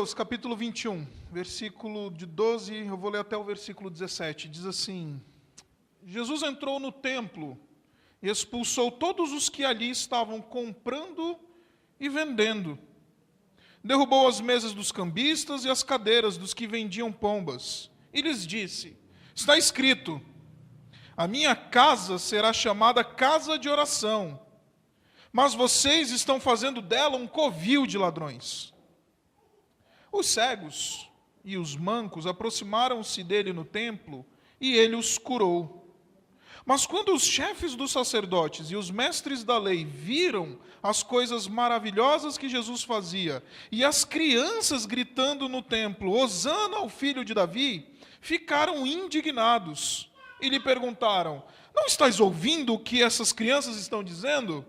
Mateus, capítulo 21, versículo de 12, eu vou ler até o versículo 17. Diz assim: Jesus entrou no templo e expulsou todos os que ali estavam comprando e vendendo. Derrubou as mesas dos cambistas e as cadeiras dos que vendiam pombas. E lhes disse: está escrito, a minha casa será chamada casa de oração, mas vocês estão fazendo dela um covil de ladrões. Os cegos e os mancos aproximaram-se dele no templo e ele os curou. Mas quando os chefes dos sacerdotes e os mestres da lei viram as coisas maravilhosas que Jesus fazia e as crianças gritando no templo, Hosana ao filho de Davi, ficaram indignados e lhe perguntaram: não estás ouvindo o que essas crianças estão dizendo?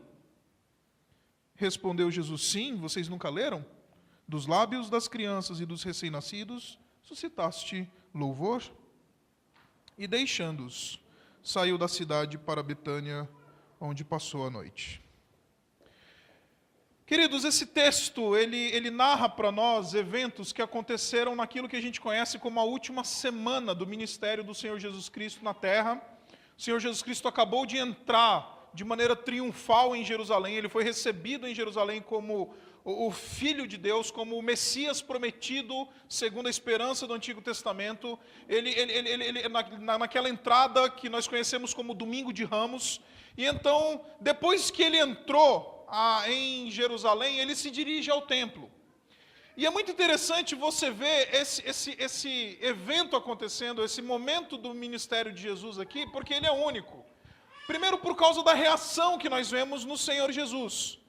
Respondeu Jesus: sim, vocês nunca leram? Dos lábios das crianças e dos recém-nascidos suscitaste louvor? E deixando-os, saiu da cidade para Betânia, onde passou a noite. Queridos, esse texto, ele narra para nós eventos que aconteceram naquilo que a gente conhece como a última semana do ministério do Senhor Jesus Cristo na terra. O Senhor Jesus Cristo acabou de entrar de maneira triunfal em Jerusalém, ele foi recebido em Jerusalém como o Filho de Deus, como o Messias prometido, segundo a esperança do Antigo Testamento. Naquela entrada que nós conhecemos como Domingo de Ramos. E então, depois que ele entrou em Jerusalém, ele se dirige ao templo. E é muito interessante você ver esse evento acontecendo, esse momento do ministério de Jesus aqui, porque ele é único. Primeiro, por causa da reação que nós vemos no Senhor Jesus.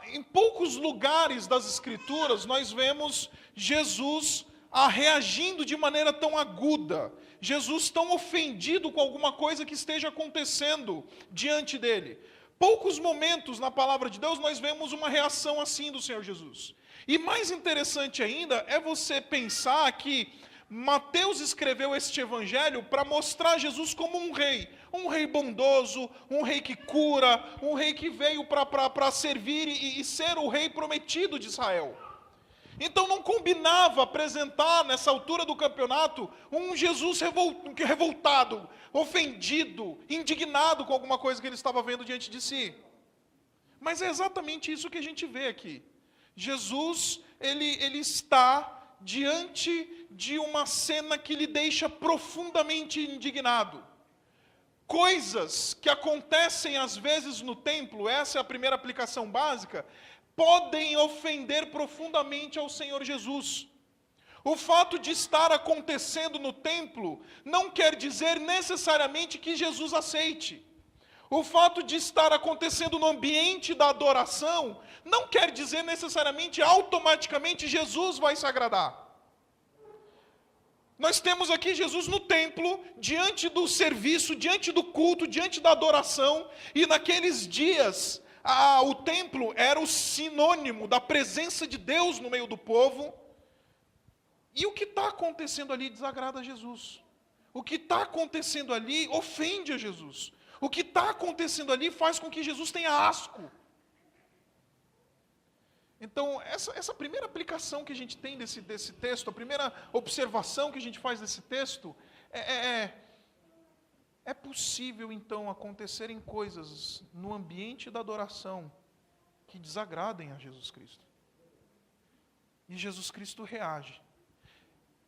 Em poucos lugares das Escrituras, nós vemos Jesus reagindo de maneira tão aguda, Jesus tão ofendido com alguma coisa que esteja acontecendo diante dele. Poucos momentos na palavra de Deus nós vemos uma reação assim do Senhor Jesus. E mais interessante ainda é você pensar que Mateus escreveu este evangelho para mostrar Jesus como um rei bondoso, um rei que cura, um rei que veio para servir e ser o rei prometido de Israel. Então não combinava apresentar nessa altura do campeonato um Jesus revoltado, ofendido, indignado com alguma coisa que ele estava vendo diante de si. Mas é exatamente isso que a gente vê aqui. Jesus, ele está diante de uma cena que lhe deixa profundamente indignado. Coisas que acontecem às vezes no templo, essa é a primeira aplicação básica, podem ofender profundamente ao Senhor Jesus. O fato de estar acontecendo no templo não quer dizer necessariamente que Jesus aceite. O fato de estar acontecendo no ambiente da adoração não quer dizer necessariamente, automaticamente, Jesus vai se agradar. Nós temos aqui Jesus no templo, diante do serviço, diante do culto, diante da adoração, e naqueles dias, o templo era o sinônimo da presença de Deus no meio do povo, e o que está acontecendo ali desagrada a Jesus. O que está acontecendo ali ofende a Jesus. O que está acontecendo ali faz com que Jesus tenha asco. Então, essa primeira aplicação que a gente tem desse texto, a primeira observação que a gente faz desse texto, é possível, então, acontecerem coisas no ambiente da adoração que desagradem a Jesus Cristo. E Jesus Cristo reage.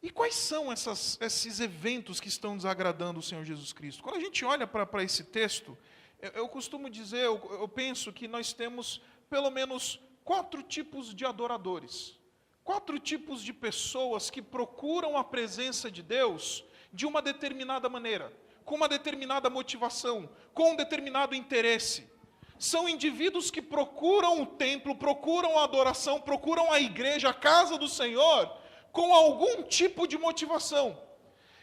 E quais são esses eventos que estão desagradando o Senhor Jesus Cristo? Quando a gente olha para esse texto, eu costumo dizer, eu penso que nós temos pelo menos 4 tipos de adoradores. 4 tipos de pessoas que procuram a presença de Deus de uma determinada maneira, com uma determinada motivação, com um determinado interesse. São indivíduos que procuram o templo, procuram a adoração, procuram a igreja, a casa do Senhor, com algum tipo de motivação.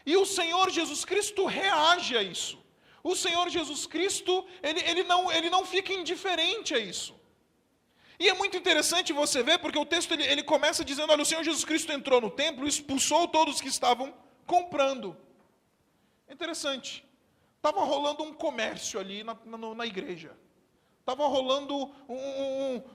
E o Senhor Jesus Cristo reage a isso. O Senhor Jesus Cristo, ele não fica indiferente a isso. E é muito interessante você ver, porque o texto ele começa dizendo, olha, o Senhor Jesus Cristo entrou no templo e expulsou todos que estavam comprando. Interessante. Estava rolando um comércio ali na igreja. Estava rolando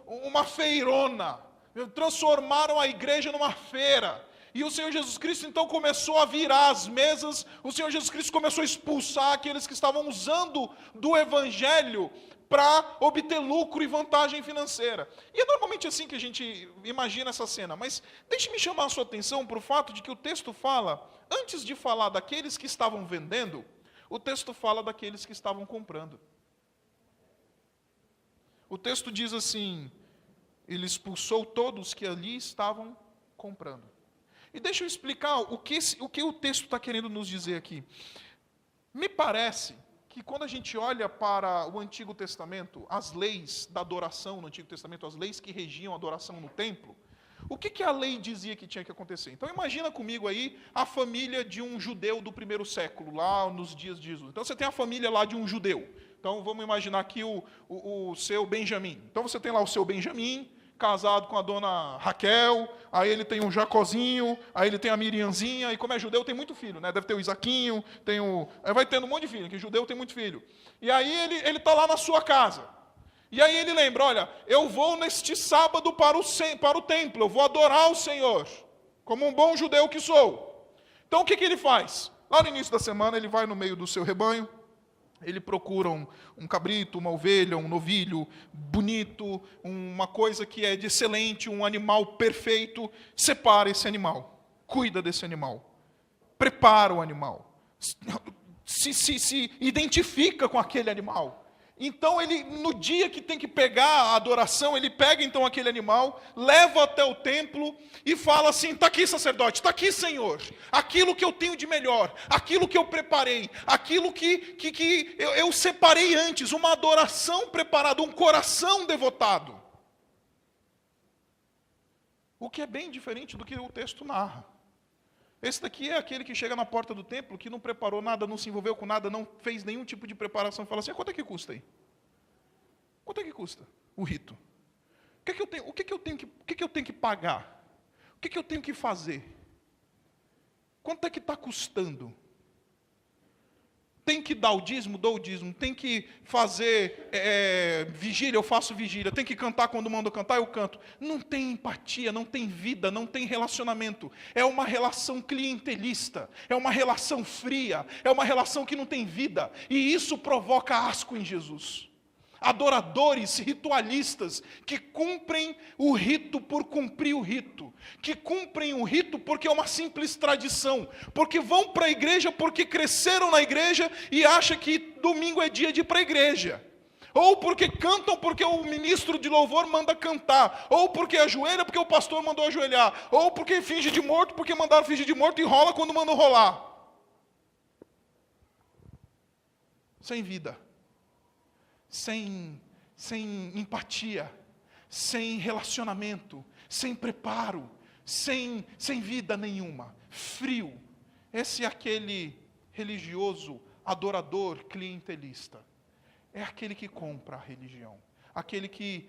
uma feirona. transformaram a igreja numa feira. E o Senhor Jesus Cristo então começou a virar as mesas, o Senhor Jesus Cristo começou a expulsar aqueles que estavam usando do evangelho para obter lucro e vantagem financeira. E é normalmente assim que a gente imagina essa cena, mas deixe-me chamar a sua atenção para o fato de que o texto fala, antes de falar daqueles que estavam vendendo, o texto fala daqueles que estavam comprando. O texto diz assim: ele expulsou todos que ali estavam comprando. E deixa eu explicar o que o texto está querendo nos dizer aqui. Me parece que quando a gente olha para o Antigo Testamento, as leis da adoração no Antigo Testamento, as leis que regiam a adoração no templo, o que a lei dizia que tinha que acontecer? Então imagina comigo aí a família de um judeu do primeiro século, lá nos dias de Jesus. Então você tem a família lá de um judeu. Então vamos imaginar aqui o seu Benjamim. Então você tem lá o seu Benjamim, casado com a dona Raquel, aí ele tem um Jacozinho, aí ele tem a Miriamzinha, e como é judeu tem muito filho, né? Deve ter o Isaquinho, vai tendo um monte de filho, que judeu tem muito filho. E aí ele está lá na sua casa. E aí ele lembra, olha, eu vou neste sábado para o templo, eu vou adorar o Senhor, como um bom judeu que sou. Então o que ele faz? Lá no início da semana ele vai no meio do seu rebanho, ele procura um cabrito, uma ovelha, um novilho bonito, uma coisa que é de excelente, um animal perfeito, separa esse animal, cuida desse animal, prepara o animal, se identifica com aquele animal. Então ele, no dia que tem que pegar a adoração, ele pega então aquele animal, leva até o templo e fala assim: está aqui, sacerdote, está aqui, Senhor, aquilo que eu tenho de melhor, aquilo que eu preparei, aquilo que eu separei antes, uma adoração preparada, um coração devotado. O que é bem diferente do que o texto narra. Esse daqui é aquele que chega na porta do templo, que não preparou nada, não se envolveu com nada, não fez nenhum tipo de preparação, e fala assim: quanto é que custa aí? Quanto é que custa o rito? O que eu tenho que pagar? O que eu tenho que fazer? Quanto é que está custando? Tem que dar o dízimo? Dou o dízimo. Tem que fazer vigília? Eu faço vigília. Tem que cantar quando mando cantar? Eu canto. Não tem empatia, não tem vida, não tem relacionamento. É uma relação clientelista. É uma relação fria. É uma relação que não tem vida. E isso provoca asco em Jesus. Adoradores ritualistas que cumprem o rito por cumprir o rito, que cumprem o rito porque é uma simples tradição, porque vão para a igreja porque cresceram na igreja e acham que domingo é dia de ir para a igreja, ou porque cantam porque o ministro de louvor manda cantar, ou porque ajoelha porque o pastor mandou ajoelhar, ou porque finge de morto porque mandaram fingir de morto e rola quando mandam rolar. Sem vida. Sem empatia, sem relacionamento, sem preparo, sem vida nenhuma, frio. Esse é aquele religioso, adorador, clientelista. É aquele que compra a religião, aquele que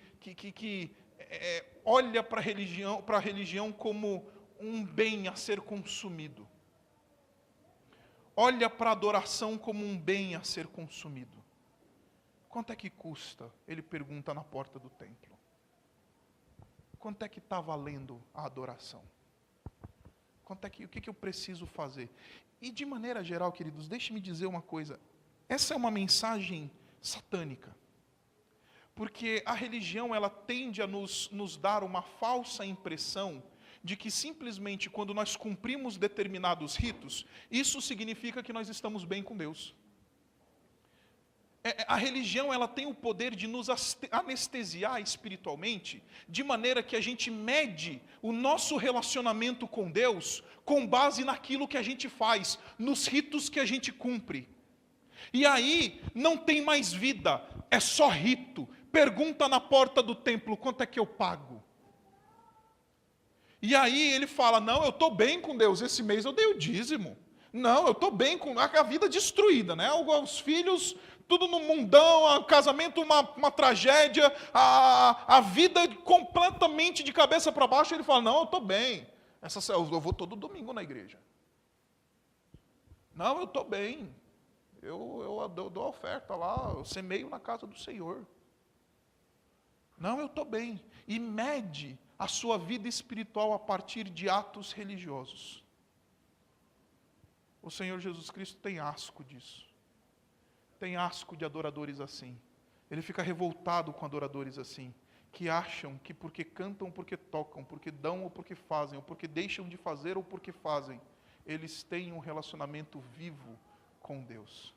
olha para a religião como um bem a ser consumido. Olha para a adoração como um bem a ser consumido. Quanto é que custa? Ele pergunta na porta do templo. Quanto é que está valendo a adoração? O que eu preciso fazer? E de maneira geral, queridos, deixe-me dizer uma coisa. Essa é uma mensagem satânica. Porque a religião, ela tende a nos dar uma falsa impressão de que simplesmente quando nós cumprimos determinados ritos, isso significa que nós estamos bem com Deus. A religião, ela tem o poder de nos anestesiar espiritualmente, de maneira que a gente mede o nosso relacionamento com Deus com base naquilo que a gente faz, nos ritos que a gente cumpre. E aí não tem mais vida, é só rito. Pergunta na porta do templo: quanto é que eu pago? E aí ele fala: não, eu estou bem com Deus, esse mês eu dei o dízimo. Não, eu estou bem com a vida destruída, né? Os filhos, tudo no mundão, o casamento uma tragédia, a vida completamente de cabeça para baixo. Ele fala: não, eu estou bem. Eu vou todo domingo na igreja. Não, eu estou bem. Eu dou a oferta lá, eu semeio na casa do Senhor. Não, eu estou bem. E mede a sua vida espiritual a partir de atos religiosos. O Senhor Jesus Cristo tem asco disso. Tem asco de adoradores assim. Ele fica revoltado com adoradores assim, que acham que porque cantam ou porque tocam, porque dão ou porque fazem, ou porque deixam de fazer ou porque fazem, eles têm um relacionamento vivo com Deus.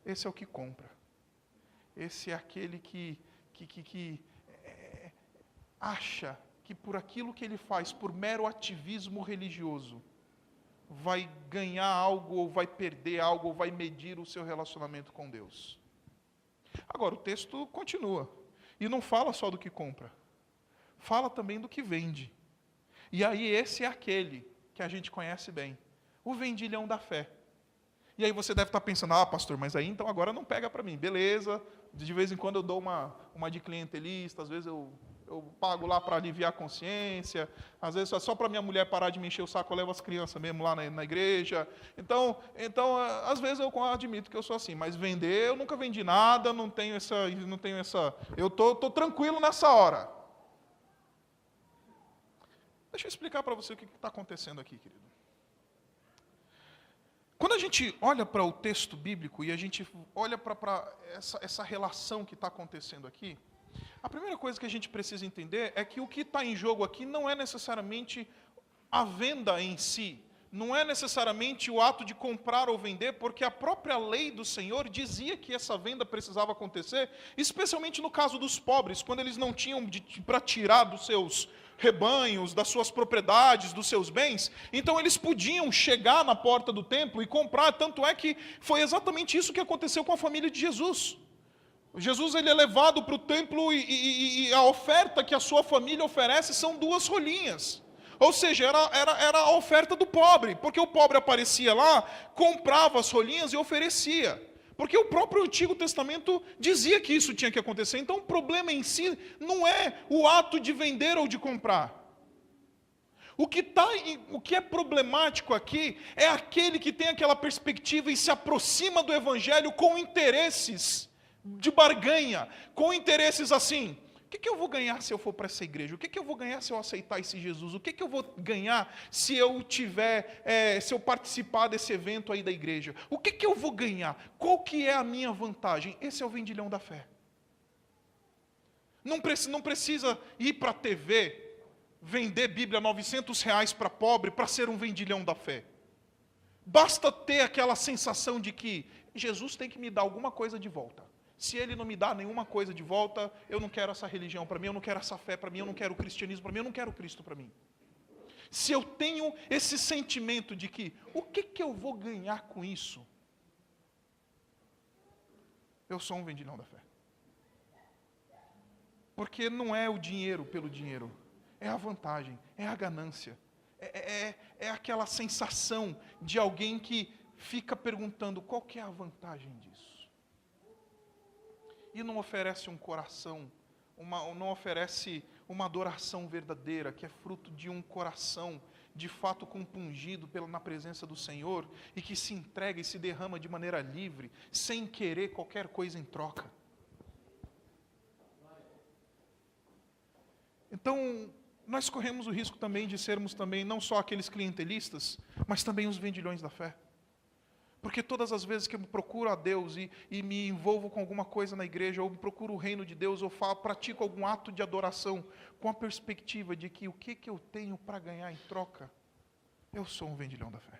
Esse é o que compra. Esse é aquele que acha que por aquilo que ele faz, por mero ativismo religioso, vai ganhar algo, ou vai perder algo, ou vai medir o seu relacionamento com Deus. Agora, o texto continua. E não fala só do que compra. Fala também do que vende. E aí esse é aquele que a gente conhece bem. O vendilhão da fé. E aí você deve estar pensando, pastor, mas aí então agora não pega para mim. Beleza, de vez em quando eu dou uma de clientelista, às vezes eu pago lá para aliviar a consciência, às vezes só para minha mulher parar de me encher o saco, eu levo as crianças mesmo lá na igreja. Então, às vezes eu admito que eu sou assim, mas vender, eu nunca vendi nada, não tenho essa, eu tô tranquilo nessa hora. Deixa eu explicar para você o que está acontecendo aqui, querido. Quando a gente olha para o texto bíblico e a gente olha para essa relação que está acontecendo aqui, a primeira coisa que a gente precisa entender é que o que está em jogo aqui não é necessariamente a venda em si, não é necessariamente o ato de comprar ou vender, porque a própria lei do Senhor dizia que essa venda precisava acontecer, especialmente no caso dos pobres, quando eles não tinham para tirar dos seus rebanhos, das suas propriedades, dos seus bens, então eles podiam chegar na porta do templo e comprar, tanto é que foi exatamente isso que aconteceu com a família de Jesus. Jesus ele é levado para o templo e a oferta que a sua família oferece são 2 rolinhas. Ou seja, era a oferta do pobre, porque o pobre aparecia lá, comprava as rolinhas e oferecia. Porque o próprio Antigo Testamento dizia que isso tinha que acontecer. Então o problema em si não é o ato de vender ou de comprar. O que é problemático aqui é aquele que tem aquela perspectiva e se aproxima do Evangelho com interesses de barganha, com interesses assim: o que eu vou ganhar se eu for para essa igreja? O que eu vou ganhar se eu aceitar esse Jesus? O que eu vou ganhar se eu se eu participar desse evento aí da igreja? O que eu vou ganhar? Qual que é a minha vantagem? Esse é o vendilhão da fé. Não precisa ir para a TV, vender Bíblia R$900 para pobre para ser um vendilhão da fé. Basta ter aquela sensação de que Jesus tem que me dar alguma coisa de volta. Se ele não me dá nenhuma coisa de volta, eu não quero essa religião para mim, eu não quero essa fé para mim, eu não quero o cristianismo para mim, eu não quero Cristo para mim. Se eu tenho esse sentimento de que, o que eu vou ganhar com isso? Eu sou um vendilhão da fé. Porque não é o dinheiro pelo dinheiro, é a vantagem, é a ganância, é aquela sensação de alguém que fica perguntando qual que é a vantagem disso. E não oferece um coração, não oferece uma adoração verdadeira, que é fruto de um coração de fato compungido na presença do Senhor, e que se entrega e se derrama de maneira livre, sem querer qualquer coisa em troca. Então, nós corremos o risco também de sermos também não só aqueles clientelistas, mas também os vendilhões da fé. Porque todas as vezes que eu procuro a Deus e me envolvo com alguma coisa na igreja, ou procuro o reino de Deus, ou pratico algum ato de adoração, com a perspectiva de que o que eu tenho para ganhar em troca, eu sou um vendilhão da fé.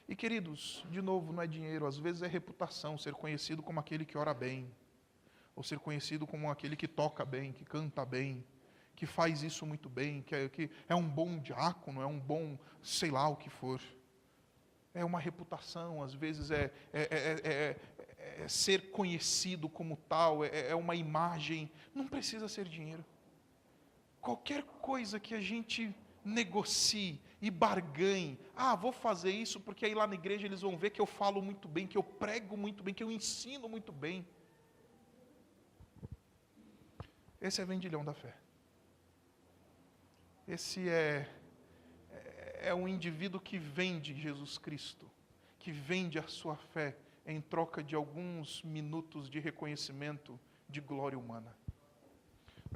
E queridos, de novo, não é dinheiro, às vezes é reputação, ser conhecido como aquele que ora bem, ou ser conhecido como aquele que toca bem, que canta bem, que faz isso muito bem, que é um bom diácono, é um bom, sei lá o que for. É uma reputação, às vezes é ser conhecido como tal, é uma imagem. Não precisa ser dinheiro. Qualquer coisa que a gente negocie e barganhe, vou fazer isso porque aí lá na igreja eles vão ver que eu falo muito bem, que eu prego muito bem, que eu ensino muito bem. Esse é vendilhão da fé. Esse é um indivíduo que vende Jesus Cristo, que vende a sua fé em troca de alguns minutos de reconhecimento de glória humana.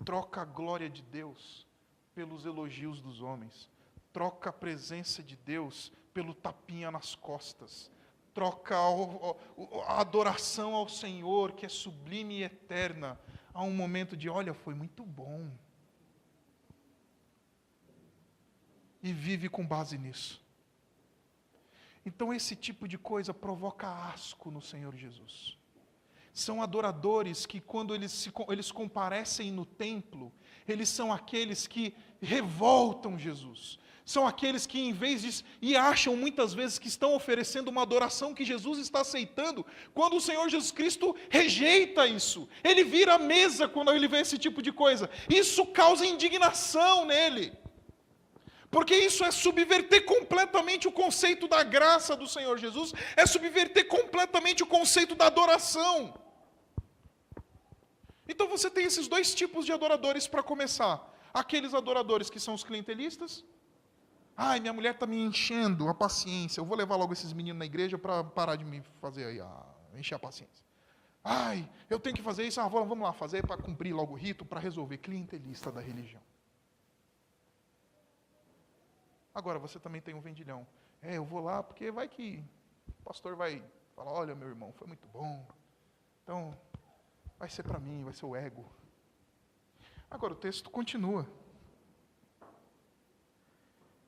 Troca a glória de Deus pelos elogios dos homens. Troca a presença de Deus pelo tapinha nas costas. Troca a adoração ao Senhor, que é sublime e eterna, a um momento de, olha, foi muito bom. E vive com base nisso. Então esse tipo de coisa provoca asco no Senhor Jesus. São adoradores que quando eles comparecem no templo, eles são aqueles que revoltam Jesus. São aqueles que em vez disso, e acham muitas vezes que estão oferecendo uma adoração que Jesus está aceitando, quando o Senhor Jesus Cristo rejeita isso. Ele vira a mesa quando ele vê esse tipo de coisa. Isso causa indignação nele. Porque isso é subverter completamente o conceito da graça do Senhor Jesus, é subverter completamente o conceito da adoração. Então você tem esses dois tipos de adoradores para começar. Aqueles adoradores que são os clientelistas. Ai, minha mulher está me enchendo a paciência, eu vou levar logo esses meninos na igreja para parar de me fazer aí, encher a paciência. Ai, eu tenho que fazer isso, vamos lá fazer para cumprir logo o rito, para resolver. Clientelista da religião. Agora, você também tem um vendilhão. Eu vou lá porque vai que o pastor vai falar, olha, meu irmão, foi muito bom. Então, vai ser para mim, vai ser o ego. Agora, o texto continua.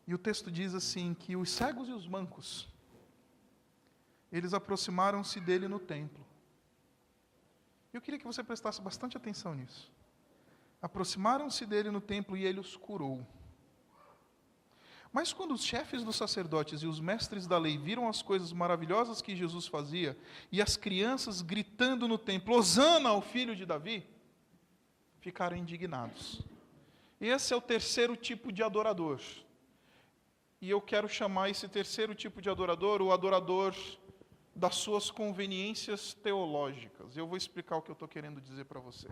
E o texto diz assim, que os cegos e os mancos, eles aproximaram-se dele no templo. Eu queria que você prestasse bastante atenção nisso. Aproximaram-se dele no templo e ele os curou. Mas quando os chefes dos sacerdotes e os mestres da lei viram as coisas maravilhosas que Jesus fazia, e as crianças gritando no templo, Hosana ao filho de Davi, ficaram indignados. Esse é o terceiro tipo de adorador. E eu quero chamar esse terceiro tipo de adorador, o adorador das suas conveniências teológicas. Eu vou explicar o que eu estou querendo dizer para você.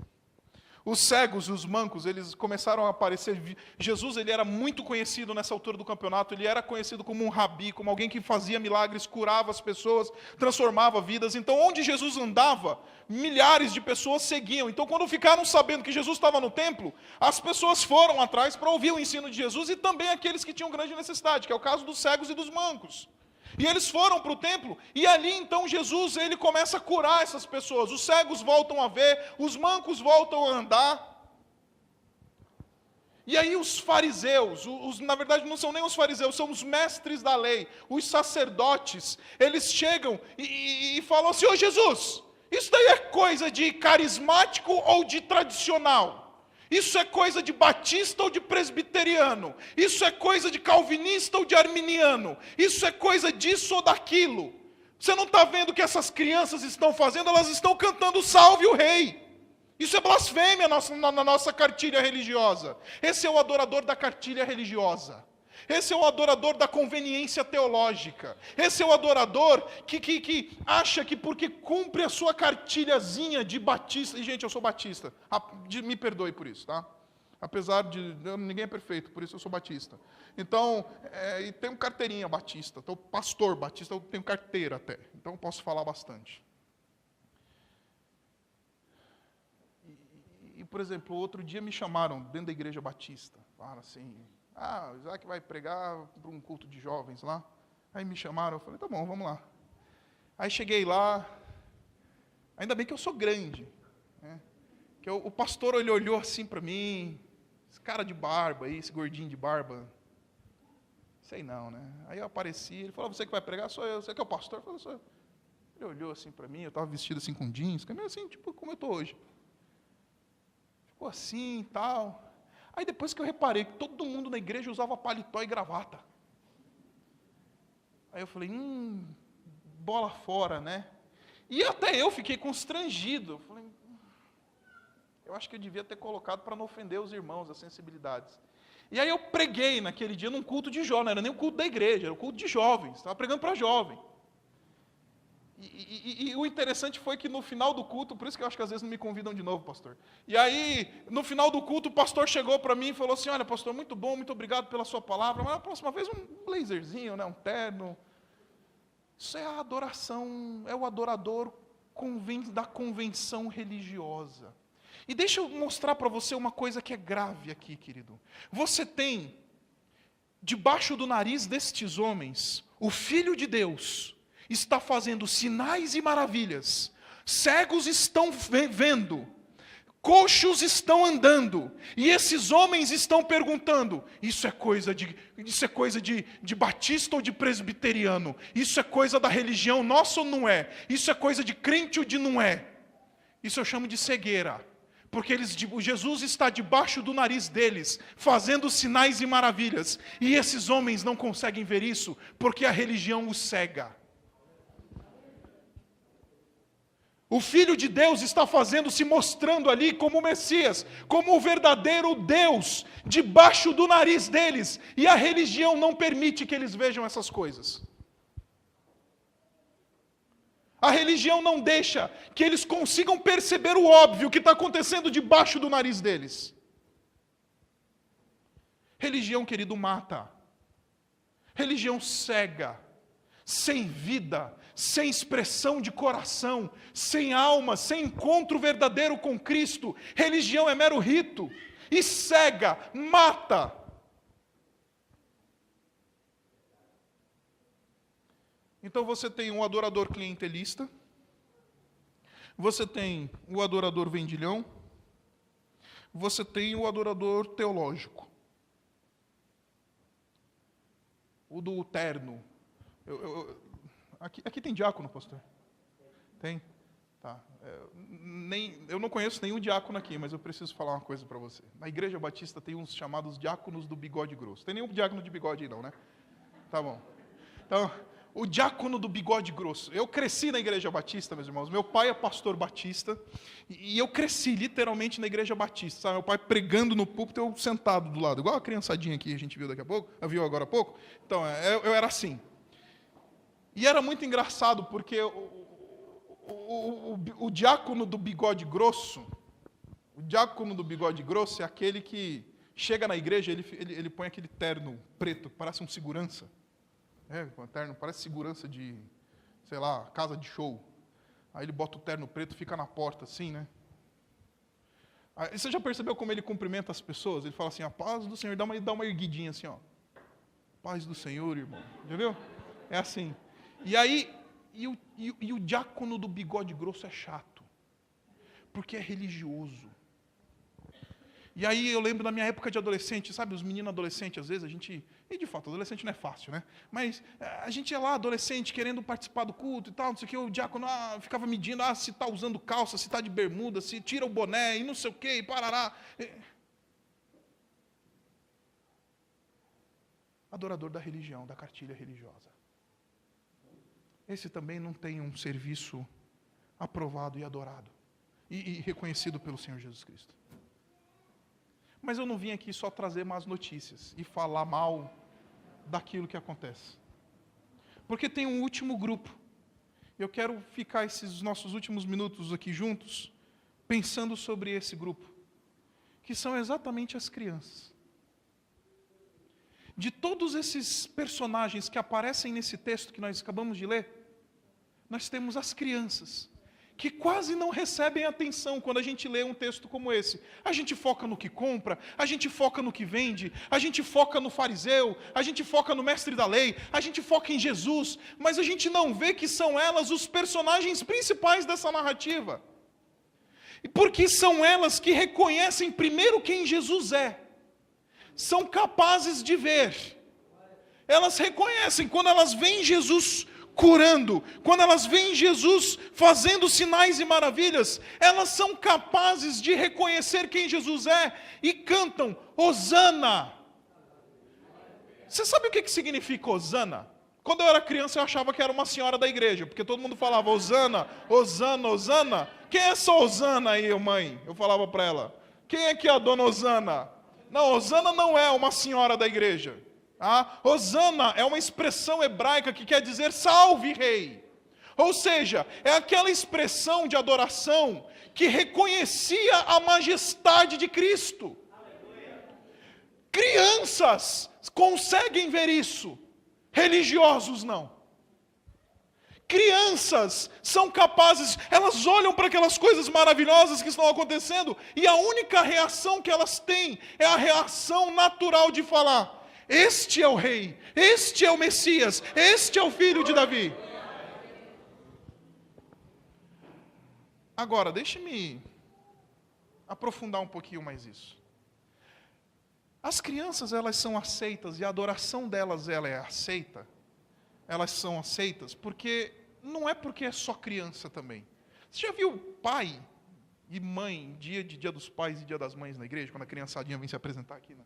Os cegos e os mancos, eles começaram a aparecer. Jesus, ele era muito conhecido nessa altura do campeonato, ele era conhecido como um rabi, como alguém que fazia milagres, curava as pessoas, transformava vidas. Então, onde Jesus andava, milhares de pessoas seguiam. Então, quando ficaram sabendo que Jesus estava no templo, as pessoas foram atrás para ouvir o ensino de Jesus e também aqueles que tinham grande necessidade, que é o caso dos cegos e dos mancos. E eles foram para o templo, e ali então Jesus, ele começa a curar essas pessoas. Os cegos voltam a ver, os mancos voltam a andar. E aí os fariseus, na verdade não são nem os fariseus, são os mestres da lei, os sacerdotes, eles chegam e falam assim, ô Jesus, isso daí é coisa de carismático ou de tradicional? Isso é coisa de batista ou de presbiteriano? Isso é coisa de calvinista ou de arminiano? Isso é coisa disso ou daquilo? Você não está vendo o que essas crianças estão fazendo? Elas estão cantando salve o rei. Isso é blasfêmia na nossa cartilha religiosa. Esse é o adorador da cartilha religiosa. Esse é o adorador da conveniência teológica. Esse é o adorador que acha que porque cumpre a sua cartilhazinha de batista... E, gente, eu sou batista. Me perdoe por isso, tá? Apesar de... ninguém é perfeito, por isso eu sou batista. Então, e tenho carteirinha batista. Então, pastor batista, eu tenho carteira até. Então, eu posso falar bastante. E, por exemplo, outro dia me chamaram dentro da igreja batista. Falaram assim... o Isaac vai pregar para um culto de jovens lá. Aí me chamaram, eu falei, tá bom, vamos lá. Aí cheguei lá, ainda bem que eu sou grande. Né? Que o pastor ele olhou assim para mim, esse cara de barba aí, esse gordinho de barba. Sei não, né? Aí eu apareci, ele falou, você que vai pregar? Sou eu. Você que é o pastor? Eu falei, sou eu. Ele olhou assim para mim, eu estava vestido assim com jeans, meio assim, tipo como eu estou hoje. Ficou assim e tal. Aí depois que eu reparei que todo mundo na igreja usava paletó e gravata. Aí eu falei, bola fora, né? E até eu fiquei constrangido. Eu falei, eu acho que eu devia ter colocado para não ofender os irmãos, as sensibilidades. E aí eu preguei naquele dia num culto de jovens, não era nem o culto da igreja, era o culto de jovens, estava pregando para jovem. E o interessante foi que no final do culto, por isso que eu acho que às vezes não me convidam de novo, pastor. E aí, no final do culto, o pastor chegou para mim e falou assim, olha, pastor, muito bom, muito obrigado pela sua palavra, mas na próxima vez um blazerzinho, né, um terno. Isso é a adoração, é o adorador da convenção religiosa. E deixa eu mostrar para você uma coisa que é grave aqui, querido. Você tem, debaixo do nariz destes homens, o Filho de Deus está fazendo sinais e maravilhas. Cegos estão vendo, coxos estão andando, e esses homens estão perguntando: isso é coisa de batista ou de presbiteriano? Isso é coisa da religião nossa ou não é? Isso é coisa de crente ou de não é? Isso eu chamo de cegueira, porque Jesus está debaixo do nariz deles, fazendo sinais e maravilhas, e esses homens não conseguem ver isso, porque a religião os cega. O Filho de Deus está se mostrando ali como o Messias, como o verdadeiro Deus, debaixo do nariz deles, e a religião não permite que eles vejam essas coisas. A religião não deixa que eles consigam perceber o óbvio que está acontecendo debaixo do nariz deles. Religião, querido, mata. Religião cega, sem vida, sem expressão de coração, sem alma, sem encontro verdadeiro com Cristo. Religião é mero rito, e cega, mata. Então você tem um adorador clientelista, você tem o adorador vendilhão, você tem o adorador teológico. O do terno. Aqui tem diácono, pastor? Tem? Tá. Eu não conheço nenhum diácono aqui, mas eu preciso falar uma coisa para você. Na Igreja Batista tem uns chamados diáconos do bigode grosso. Tem nenhum diácono de bigode aí não, né? Tá bom. Então, o diácono do bigode grosso. Eu cresci na Igreja Batista, meus irmãos. Meu pai é pastor batista, e eu cresci literalmente na Igreja Batista. Sabe? Meu pai pregando no púlpito, eu sentado do lado, igual a criançadinha aqui, a gente viu agora há pouco. Então, eu era assim. E era muito engraçado, porque o diácono do bigode grosso, é aquele que chega na igreja, ele põe aquele terno preto, que parece um segurança. Um terno, parece segurança de, sei lá, casa de show. Aí ele bota o terno preto e fica na porta, assim, né? Aí, você já percebeu como ele cumprimenta as pessoas? Ele fala assim: a paz do Senhor, dá uma erguidinha assim, ó. Paz do Senhor, irmão. Já viu? É assim. E aí, o diácono do bigode grosso é chato, porque é religioso. E aí eu lembro da minha época de adolescente, sabe, os meninos adolescentes, às vezes e de fato, adolescente não é fácil, né? Mas a gente ia lá, adolescente, querendo participar do culto e tal, não sei o que, o diácono ficava medindo, se está usando calça, se está de bermuda, se tira o boné, e não sei o que, e parará. Adorador da religião, da cartilha religiosa. Esse também não tem um serviço aprovado e adorado, e reconhecido pelo Senhor Jesus Cristo. Mas eu não vim aqui só trazer más notícias e falar mal daquilo que acontece. Porque tem um último grupo. Eu quero ficar esses nossos últimos minutos aqui juntos, pensando sobre esse grupo, que são exatamente as crianças. De todos esses personagens que aparecem nesse texto que nós acabamos de ler, nós temos as crianças, que quase não recebem atenção quando a gente lê um texto como esse. A gente foca no que compra, a gente foca no que vende, a gente foca no fariseu, a gente foca no mestre da lei, a gente foca em Jesus, mas a gente não vê que são elas os personagens principais dessa narrativa. E porque são elas que reconhecem primeiro quem Jesus é, são capazes de ver. Elas reconhecem quando elas veem Jesus curando, quando elas veem Jesus fazendo sinais e maravilhas, elas são capazes de reconhecer quem Jesus é e cantam Hosana. Você sabe o que significa Hosana? Quando eu era criança eu achava que era uma senhora da igreja, porque todo mundo falava Hosana, Hosana, Hosana. Quem é essa Hosana aí, mãe? Eu falava para ela. Quem é que é a dona Hosana? Não, Hosana não é uma senhora da igreja. Hosana é uma expressão hebraica que quer dizer salve, rei. Ou seja, é aquela expressão de adoração que reconhecia a majestade de Cristo. Crianças conseguem ver isso, religiosos não. crianças são capazes, elas olham para aquelas coisas maravilhosas que estão acontecendo, e a única reação que elas têm é a reação natural de falar: este é o rei, este é o Messias, este é o filho de Davi. Agora, deixe-me aprofundar um pouquinho mais isso. As crianças, elas são aceitas, e a adoração delas, ela é aceita. Elas são aceitas porque, não é porque é só criança também. Você já viu pai e mãe, dia dos pais e dia das mães na igreja, quando a criançadinha vem se apresentar aqui, né?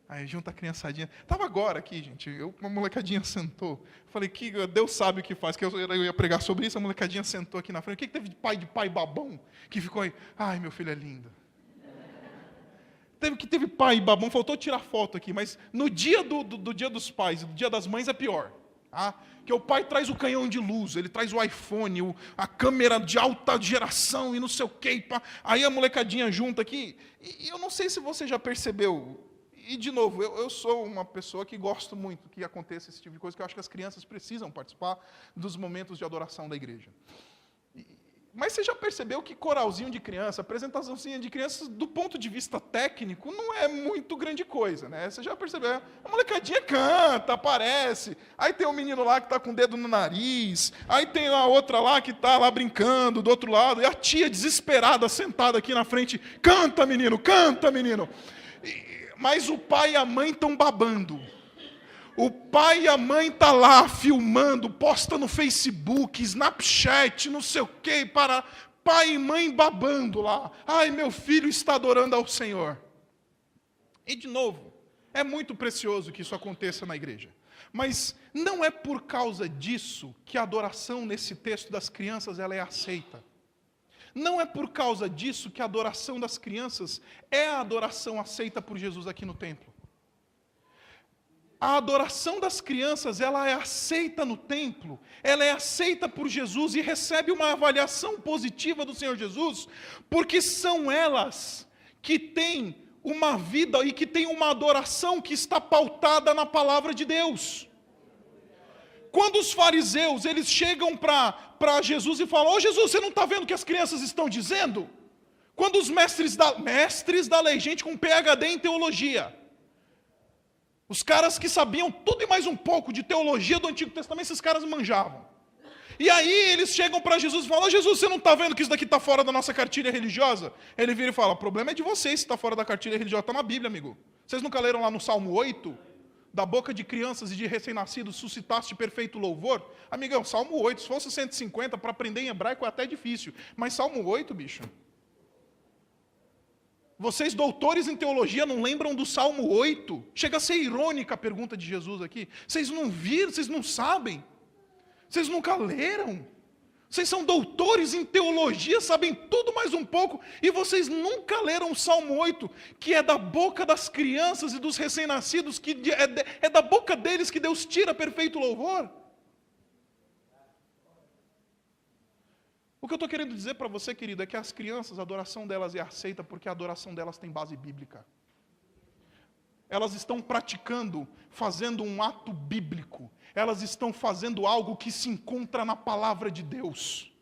Aí junta a criançadinha. Estava agora aqui, gente, uma molecadinha sentou. Falei, que Deus sabe o que faz, que eu ia pregar sobre isso, a molecadinha sentou aqui na frente. O que teve de pai babão, que ficou aí? Ai, meu filho é lindo. Teve pai e babão, faltou tirar foto aqui, mas no dia do dia dos pais e do dia das mães é pior. Tá? Que o pai traz o canhão de luz, ele traz o iPhone, a câmera de alta geração e não sei o que. Aí a molecadinha junta aqui. E eu não sei se você já percebeu. E, de novo, eu sou uma pessoa que gosto muito que aconteça esse tipo de coisa, que eu acho que as crianças precisam participar dos momentos de adoração da igreja. Mas você já percebeu que coralzinho de criança, apresentaçãozinha de crianças, do ponto de vista técnico, não é muito grande coisa, né? Você já percebeu? A molecadinha canta, aparece, aí tem um menino lá que está com o dedo no nariz, aí tem a outra lá que está lá brincando do outro lado, e a tia desesperada sentada aqui na frente, canta menino, canta menino. Mas o pai e a mãe estão babando. O pai e a mãe estão lá filmando, posta no Facebook, Snapchat, não sei o quê, para pai e mãe babando lá. Ai, meu filho está adorando ao Senhor. E de novo, é muito precioso que isso aconteça na igreja. Mas não é por causa disso que a adoração nesse texto das crianças ela é aceita. Não é por causa disso que a adoração das crianças é a adoração aceita por Jesus aqui no templo. A adoração das crianças, ela é aceita no templo, ela é aceita por Jesus e recebe uma avaliação positiva do Senhor Jesus, porque são elas que têm uma vida e que têm uma adoração que está pautada na palavra de Deus. Quando os fariseus, eles chegam para Jesus e falam: ô Jesus, você não está vendo o que as crianças estão dizendo? Quando os mestres da lei, gente com PhD em teologia, os caras que sabiam tudo e mais um pouco de teologia do Antigo Testamento, esses caras manjavam. E aí eles chegam para Jesus e falam: ô Jesus, você não está vendo que isso daqui está fora da nossa cartilha religiosa? Ele vira e fala: o problema é de vocês se está fora da cartilha religiosa, está na Bíblia, amigo. Vocês nunca leram lá no Salmo 8? Da boca de crianças e de recém-nascidos suscitaste perfeito louvor? Amigão, Salmo 8, se fosse 150, para aprender em hebraico é até difícil. Mas Salmo 8, bicho. Vocês, doutores em teologia, não lembram do Salmo 8? Chega a ser irônica a pergunta de Jesus aqui. Vocês não viram, vocês não sabem? Vocês nunca leram? Vocês são doutores em teologia, sabem tudo mais um pouco, e vocês nunca leram o Salmo 8, que é da boca das crianças e dos recém-nascidos, que é da boca deles que Deus tira perfeito louvor? O que eu estou querendo dizer para você, querido, é que as crianças, a adoração delas é aceita porque a adoração delas tem base bíblica. Elas estão praticando, fazendo um ato bíblico. Elas estão fazendo algo que se encontra na palavra de Deus.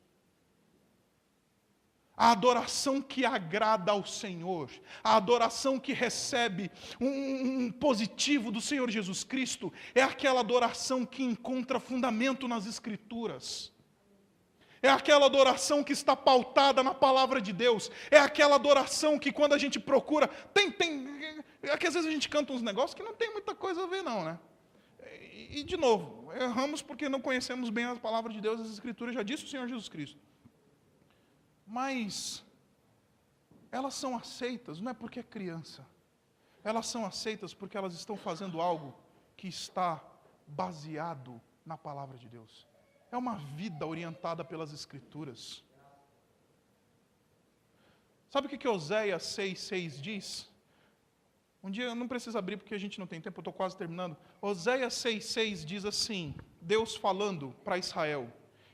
A adoração que agrada ao Senhor, a adoração que recebe um positivo do Senhor Jesus Cristo, é aquela adoração que encontra fundamento nas Escrituras. É aquela adoração que está pautada na palavra de Deus. É aquela adoração que quando a gente procura... É que às vezes a gente canta uns negócios que não tem muita coisa a ver não, né? E de novo, erramos porque não conhecemos bem a palavra de Deus, as Escrituras, já disse o Senhor Jesus Cristo. Mas elas são aceitas, não é porque é criança. Elas são aceitas porque elas estão fazendo algo que está baseado na palavra de Deus. É uma vida orientada pelas Escrituras. Sabe o que Oséias 6,6 diz? Um dia, não precisa abrir porque a gente não tem tempo, eu estou quase terminando. Oséias 6,6 diz assim, Deus falando para Israel.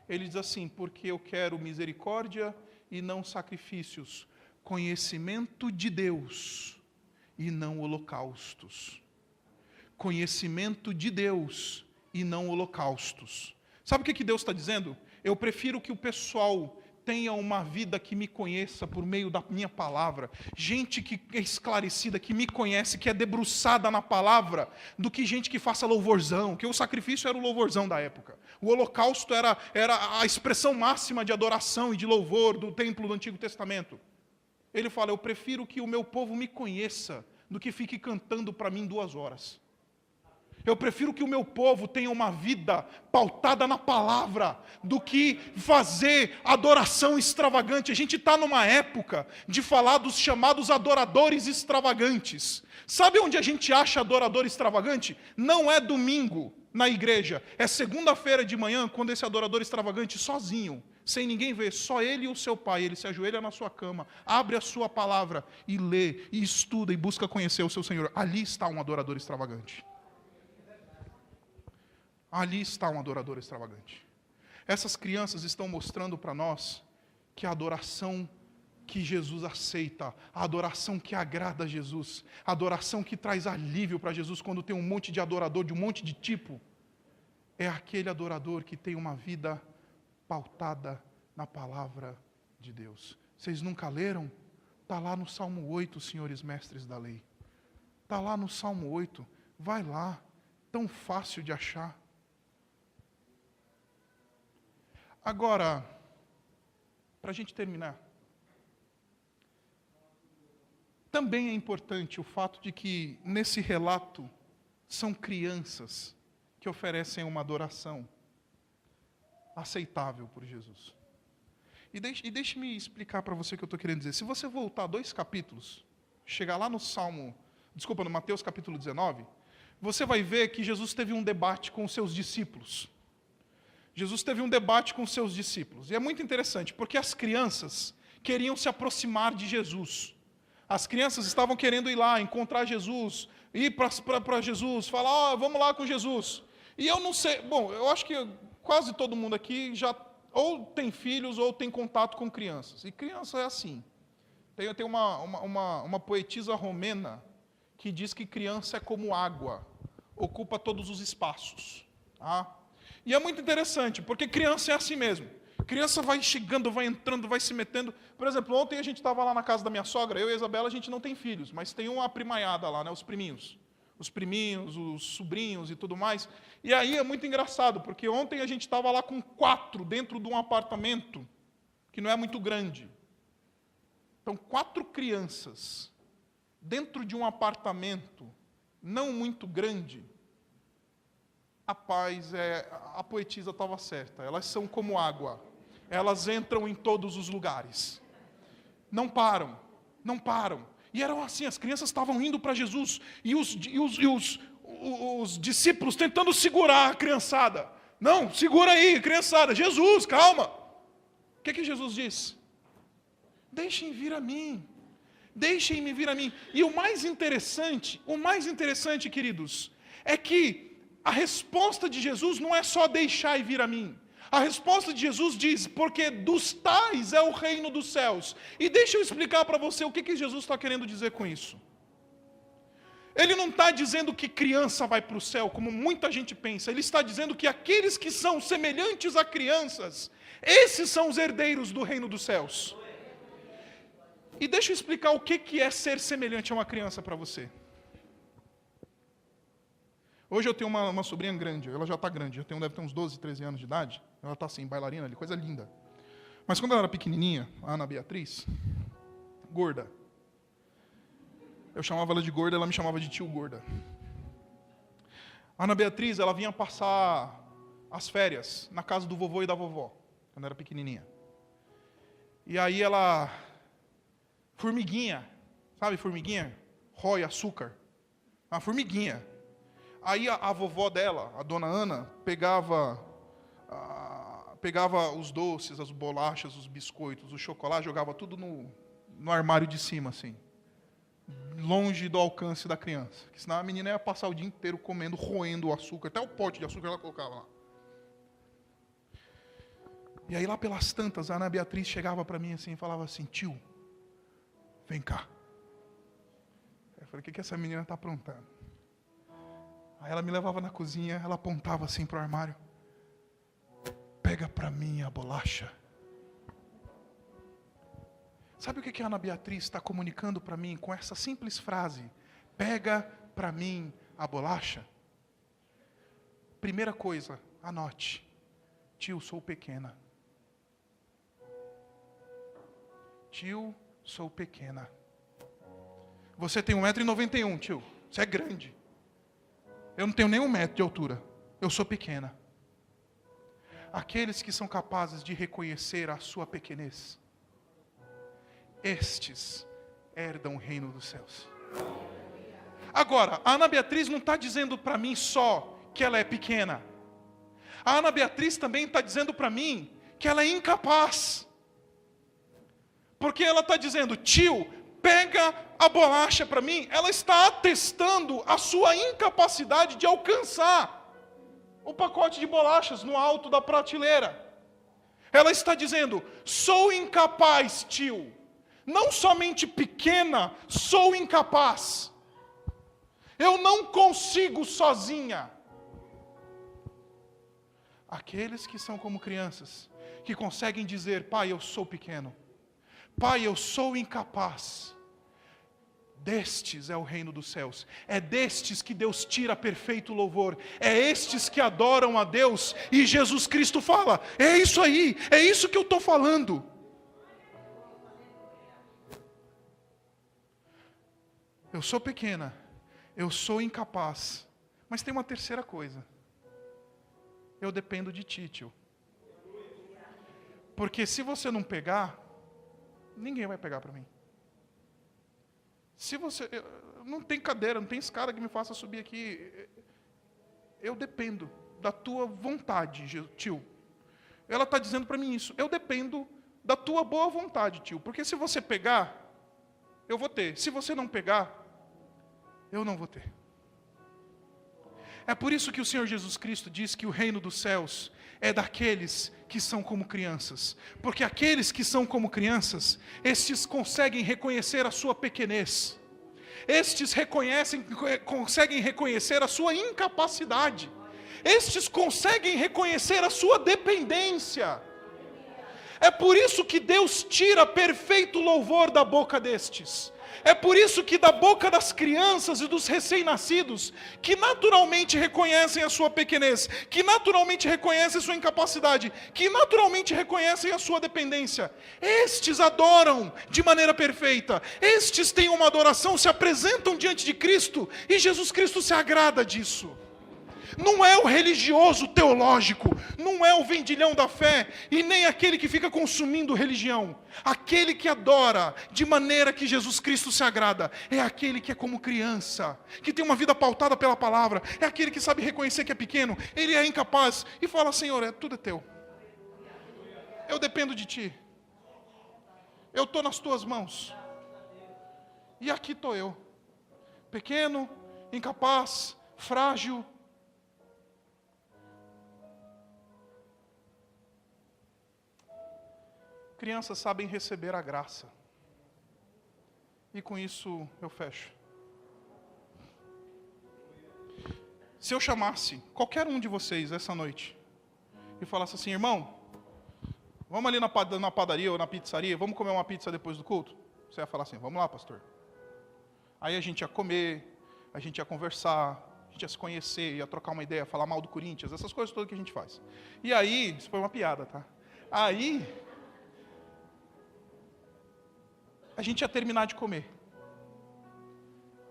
Ele diz assim: porque eu quero misericórdia e não sacrifícios, conhecimento de Deus e não holocaustos. Conhecimento de Deus e não holocaustos. Sabe o que Deus está dizendo? Eu prefiro que o pessoal tenha uma vida que me conheça por meio da minha palavra, gente que é esclarecida, que me conhece, que é debruçada na palavra, do que gente que faça louvorzão, que o sacrifício era o louvorzão da época. O holocausto era a expressão máxima de adoração e de louvor do templo do Antigo Testamento. Ele fala, eu prefiro que o meu povo me conheça do que fique cantando para mim 2 horas. Eu prefiro que o meu povo tenha uma vida pautada na palavra, do que fazer adoração extravagante. A gente está numa época de falar dos chamados adoradores extravagantes. Sabe onde a gente acha adorador extravagante? Não é domingo na igreja, é segunda-feira de manhã, quando esse adorador extravagante, sozinho, sem ninguém ver, só ele e o seu pai, ele se ajoelha na sua cama, abre a sua palavra e lê, e estuda, e busca conhecer o seu Senhor. Ali está um adorador extravagante. Ali está um adorador extravagante. Essas crianças estão mostrando para nós que a adoração que Jesus aceita, a adoração que agrada a Jesus, a adoração que traz alívio para Jesus quando tem um monte de adorador de um monte de tipo, é aquele adorador que tem uma vida pautada na palavra de Deus. Vocês nunca leram? Está lá no Salmo 8, senhores mestres da lei. Está lá no Salmo 8. Vai lá. Tão fácil de achar. Agora, para a gente terminar, também é importante o fato de que, nesse relato, são crianças que oferecem uma adoração aceitável por Jesus. E deixe-me explicar para você o que eu estou querendo dizer. Se você voltar 2 capítulos, chegar lá no no Mateus capítulo 19, você vai ver que Jesus teve um debate com os seus discípulos. Jesus teve um debate com os seus discípulos. E é muito interessante, porque as crianças queriam se aproximar de Jesus. As crianças estavam querendo ir lá, encontrar Jesus, ir para Jesus, falar, vamos lá com Jesus. E eu não sei, eu acho que quase todo mundo aqui já ou tem filhos ou tem contato com crianças. E criança é assim. Tem uma poetisa romena que diz que criança é como água, ocupa todos os espaços. Tá? E é muito interessante, porque criança é assim mesmo. Criança vai chegando, vai entrando, vai se metendo. Por exemplo, ontem a gente estava lá na casa da minha sogra, eu e a Isabela, a gente não tem filhos, mas tem uma primaiada lá, né, os priminhos. Os priminhos, os sobrinhos e tudo mais. E aí é muito engraçado, porque ontem a gente estava lá com 4 dentro de um apartamento, que não é muito grande. Então, 4 crianças dentro de um apartamento não muito grande. Rapaz, a poetisa estava certa. Elas são como água. Elas entram em todos os lugares. Não param. Não param. E eram assim, as crianças estavam indo para Jesus. E os discípulos tentando segurar a criançada. Não, segura aí, criançada. Jesus, calma. O que Jesus diz? Deixem vir a mim. Deixem-me vir a mim. E o mais interessante, queridos, é que a resposta de Jesus não é só deixar e vir a mim. A resposta de Jesus diz, porque dos tais é o reino dos céus. E deixa eu explicar para você o que Jesus está querendo dizer com isso. Ele não está dizendo que criança vai para o céu, como muita gente pensa. Ele está dizendo que aqueles que são semelhantes a crianças, esses são os herdeiros do reino dos céus. E deixa eu explicar o que é ser semelhante a uma criança para você. Hoje eu tenho uma sobrinha grande, ela já está grande, deve ter uns 12, 13 anos de idade. Ela está assim, bailarina ali, coisa linda. Mas quando ela era pequenininha, a Ana Beatriz, gorda. Eu chamava ela de gorda, ela me chamava de tio gorda. A Ana Beatriz, ela vinha passar as férias na casa do vovô e da vovó, quando era pequenininha. E aí ela, formiguinha, sabe formiguinha? Rói, açúcar. Uma formiguinha. Aí a vovó dela, a dona Ana, pegava os doces, as bolachas, os biscoitos, o chocolate, jogava tudo no armário de cima, assim. Longe do alcance da criança. Porque senão a menina ia passar o dia inteiro comendo, roendo o açúcar. Até o pote de açúcar ela colocava lá. E aí lá pelas tantas, a Ana Beatriz chegava para mim assim e falava assim, tio, vem cá. Eu falei, o que essa menina está aprontando? Aí ela me levava na cozinha, ela apontava assim para o armário. pega para mim a bolacha. Sabe o que a Ana Beatriz está comunicando para mim com essa simples frase? Pega para mim a bolacha. Primeira coisa, anote. Tio, sou pequena. Tio, sou pequena. Você tem 1,91 m, tio. Você é grande. Eu não tenho nem 1 metro de altura. Eu sou pequena. Aqueles que são capazes de reconhecer a sua pequenez, estes herdam o reino dos céus. Agora, a Ana Beatriz não está dizendo para mim só que ela é pequena. A Ana Beatriz também está dizendo para mim que ela é incapaz. Porque ela está dizendo, tio, pega a bolacha para mim. Ela está atestando a sua incapacidade de alcançar o pacote de bolachas no alto da prateleira. Ela está dizendo, sou incapaz, tio. Não somente pequena, sou incapaz. Eu não consigo sozinha. Aqueles que são como crianças, que conseguem dizer, pai, eu sou pequeno. Pai, eu sou incapaz. Destes é o reino dos céus. É destes que Deus tira perfeito louvor. É estes que adoram a Deus. E Jesus Cristo fala, é isso aí, é isso que eu estou falando. Eu sou pequena, eu sou incapaz. Mas tem uma terceira coisa. Eu dependo de ti, tio. Porque se você não pegar, ninguém vai pegar para mim. Se você... Não tem cadeira, não tem escada que me faça subir aqui. Eu dependo da tua vontade, tio. Ela está dizendo para mim isso. Eu dependo da tua boa vontade, tio. Porque se você pegar, eu vou ter. Se você não pegar, eu não vou ter. É por isso que o Senhor Jesus Cristo diz que o reino dos céus é daqueles que são como crianças. Porque aqueles que são como crianças, estes conseguem reconhecer a sua pequenez. Estes conseguem reconhecer a sua incapacidade. Estes conseguem reconhecer a sua dependência. É por isso que Deus tira perfeito louvor da boca destes. É por isso que da boca das crianças e dos recém-nascidos, que naturalmente reconhecem a sua pequenez, que naturalmente reconhecem a sua incapacidade, que naturalmente reconhecem a sua dependência, estes adoram de maneira perfeita, estes têm uma adoração, se apresentam diante de Cristo, e Jesus Cristo se agrada disso. Não é o religioso teológico, não é o vendilhão da fé, e nem aquele que fica consumindo religião. Aquele que adora de maneira que Jesus Cristo se agrada, é aquele que é como criança, que tem uma vida pautada pela palavra, é aquele que sabe reconhecer que é pequeno, ele é incapaz, e fala, Senhor, tudo é teu. Eu dependo de ti. Eu estou nas tuas mãos. E aqui estou eu. Pequeno, incapaz, frágil. Crianças sabem receber a graça. E com isso eu fecho. Se eu chamasse qualquer um de vocês essa noite e falasse assim, irmão, vamos ali na padaria ou na pizzaria, vamos comer uma pizza depois do culto? Você ia falar assim, vamos lá, pastor. Aí a gente ia comer, a gente ia conversar, a gente ia se conhecer, ia trocar uma ideia, falar mal do Corinthians, essas coisas todas que a gente faz. E aí, isso foi uma piada, tá? Aí a gente ia terminar de comer.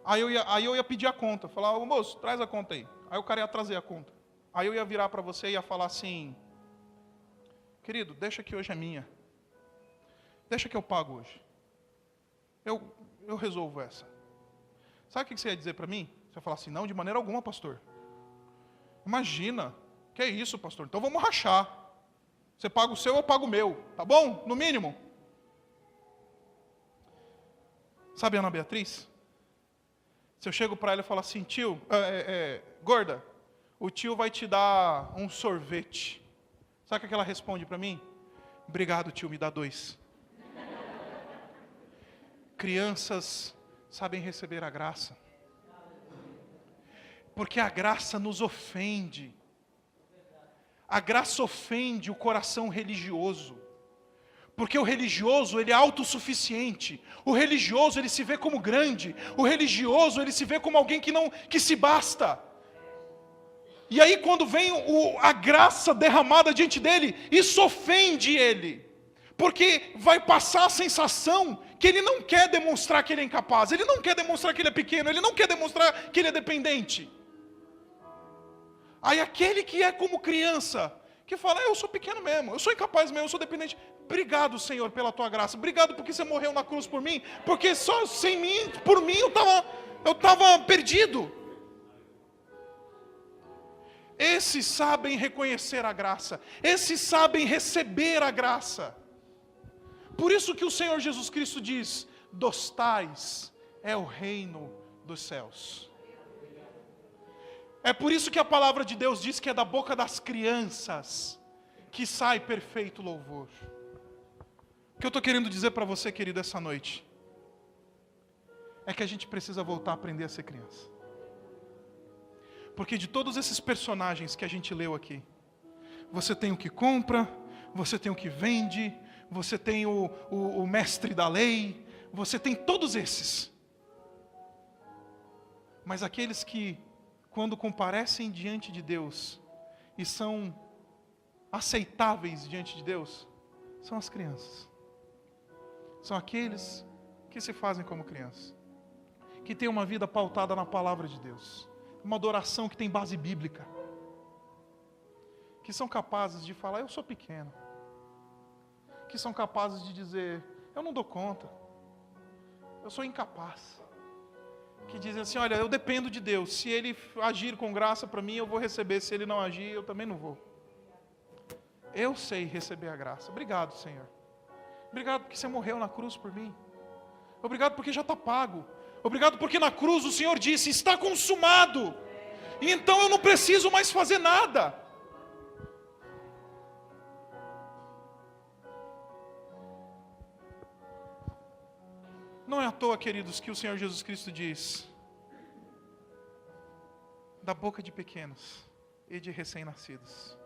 Aí eu ia pedir a conta, falar, ô moço, traz a conta aí. Aí o cara ia trazer a conta. Aí eu ia virar para você e ia falar assim, querido, deixa que hoje é minha. Deixa que eu pago hoje. Eu resolvo essa. Sabe o que você ia dizer para mim? Você ia falar assim, não, de maneira alguma, pastor. Imagina, que é isso, pastor? Então vamos rachar. Você paga o seu, eu pago o meu. Tá bom? No mínimo. Sabe a Ana Beatriz? Se eu chego para ela e falo assim, tio, gorda, o tio vai te dar um sorvete. Sabe o que ela responde para mim? Obrigado, tio, me dá 2. Crianças sabem receber a graça. Porque a graça nos ofende. A graça ofende o coração religioso. Porque o religioso, ele é autossuficiente. O religioso, ele se vê como grande. O religioso, ele se vê como alguém que se basta. E aí quando vem a graça derramada diante dele, isso ofende ele. Porque vai passar a sensação que ele não quer demonstrar que ele é incapaz. Ele não quer demonstrar que ele é pequeno. Ele não quer demonstrar que ele é dependente. Aí aquele que é como criança, que fala, eu sou pequeno mesmo, eu sou incapaz mesmo, eu sou dependente. Obrigado, Senhor, pela tua graça. Obrigado porque você morreu na cruz por mim. Porque só sem mim, por mim, eu estava perdido. Esses sabem reconhecer a graça. Esses sabem receber a graça. Por isso que o Senhor Jesus Cristo diz, dos tais é o reino dos céus. É por isso que a palavra de Deus diz que é da boca das crianças que sai perfeito louvor. O que eu estou querendo dizer para você, querido, essa noite, é que a gente precisa voltar a aprender a ser criança. Porque de todos esses personagens que a gente leu aqui, você tem o que compra, você tem o que vende, você tem o mestre da lei, você tem todos esses. Mas aqueles que, quando comparecem diante de Deus e são aceitáveis diante de Deus, são as crianças. São aqueles que se fazem como crianças, que têm uma vida pautada na palavra de Deus, uma adoração que tem base bíblica, que são capazes de falar, eu sou pequeno, que são capazes de dizer, eu não dou conta, eu sou incapaz, que dizem assim, olha, eu dependo de Deus, se Ele agir com graça para mim, eu vou receber, se Ele não agir, eu também não vou. Eu sei receber a graça. Obrigado, Senhor. Obrigado porque você morreu na cruz por mim. Obrigado porque já está pago. Obrigado porque na cruz o Senhor disse, está consumado. E então eu não preciso mais fazer nada. Não é à toa, queridos, que o Senhor Jesus Cristo diz, da boca de pequenos e de recém-nascidos,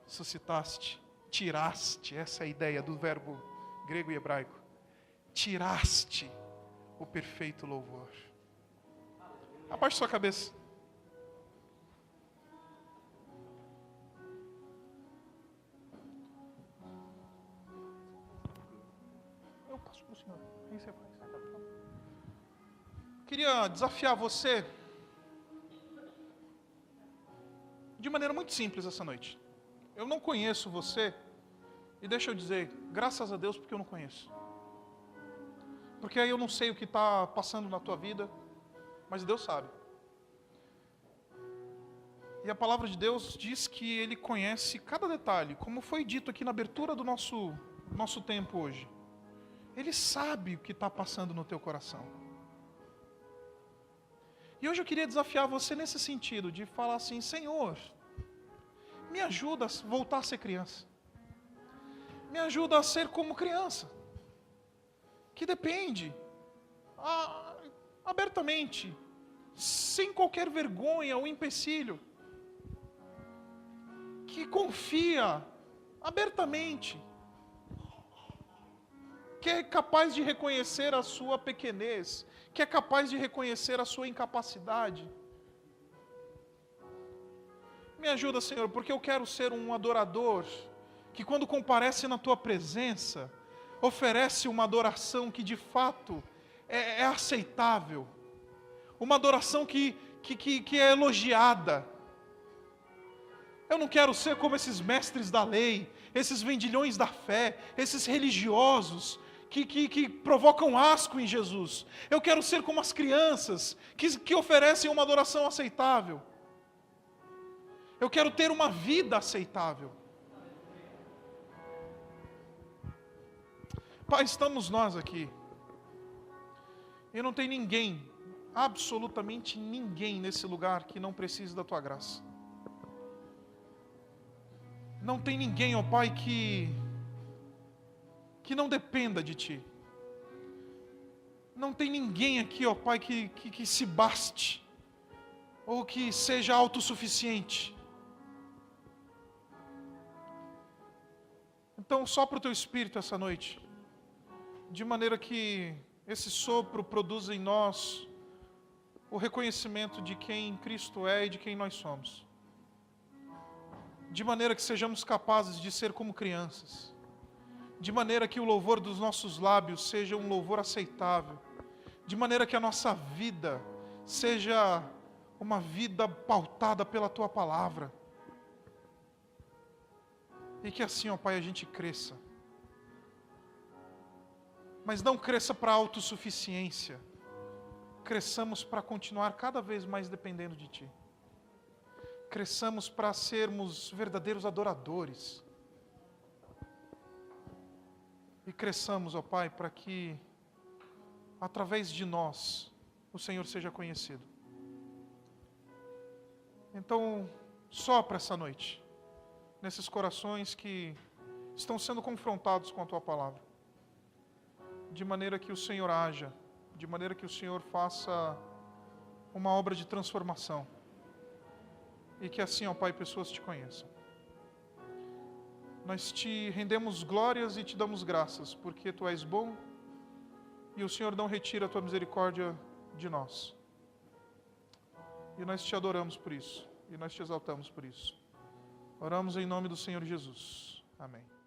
suscitaste, tiraste, essa é a ideia do verbo grego e hebraico, tiraste o perfeito louvor. Abaixe sua cabeça. Eu passo para o Senhor. Aí você faz. Queria desafiar você de maneira muito simples essa noite. Eu não conheço você, e deixa eu dizer, graças a Deus porque eu não conheço. Porque aí eu não sei o que está passando na tua vida, mas Deus sabe. E a palavra de Deus diz que Ele conhece cada detalhe, como foi dito aqui na abertura do nosso tempo hoje. Ele sabe o que está passando no teu coração. E hoje eu queria desafiar você nesse sentido, de falar assim, Senhor, me ajuda a voltar a ser criança. Me ajuda a ser como criança. Que depende, abertamente, sem qualquer vergonha ou empecilho. Que confia abertamente. Que é capaz de reconhecer a sua pequenez. Que é capaz de reconhecer a sua incapacidade. Me ajuda, Senhor, porque eu quero ser um adorador que quando comparece na Tua presença, oferece uma adoração que de fato é aceitável. Uma adoração que é elogiada. Eu não quero ser como esses mestres da lei, esses vendilhões da fé, esses religiosos que provocam asco em Jesus. Eu quero ser como as crianças que oferecem uma adoração aceitável. Eu quero ter uma vida aceitável. Pai, estamos nós aqui. E não tem ninguém, absolutamente ninguém nesse lugar que não precise da Tua graça. Não tem ninguém, ó Pai, que não dependa de Ti. Não tem ninguém aqui, ó Pai, que se baste, ou que seja autossuficiente. Então, sopra o teu Espírito essa noite, de maneira que esse sopro produza em nós o reconhecimento de quem Cristo é e de quem nós somos. De maneira que sejamos capazes de ser como crianças. De maneira que o louvor dos nossos lábios seja um louvor aceitável. De maneira que a nossa vida seja uma vida pautada pela Tua palavra. E que assim, ó Pai, a gente cresça. Mas não cresça para a autossuficiência. Cresçamos para continuar cada vez mais dependendo de Ti. Cresçamos para sermos verdadeiros adoradores. E cresçamos, ó Pai, para que, através de nós, o Senhor seja conhecido. Então, sopra essa noite, nesses corações que estão sendo confrontados com a Tua palavra. De maneira que o Senhor haja, de maneira que o Senhor faça uma obra de transformação. E que assim, ó Pai, pessoas te conheçam. Nós te rendemos glórias e te damos graças, porque Tu és bom e o Senhor não retira a Tua misericórdia de nós. E nós te adoramos por isso, e nós te exaltamos por isso. Oramos em nome do Senhor Jesus. Amém.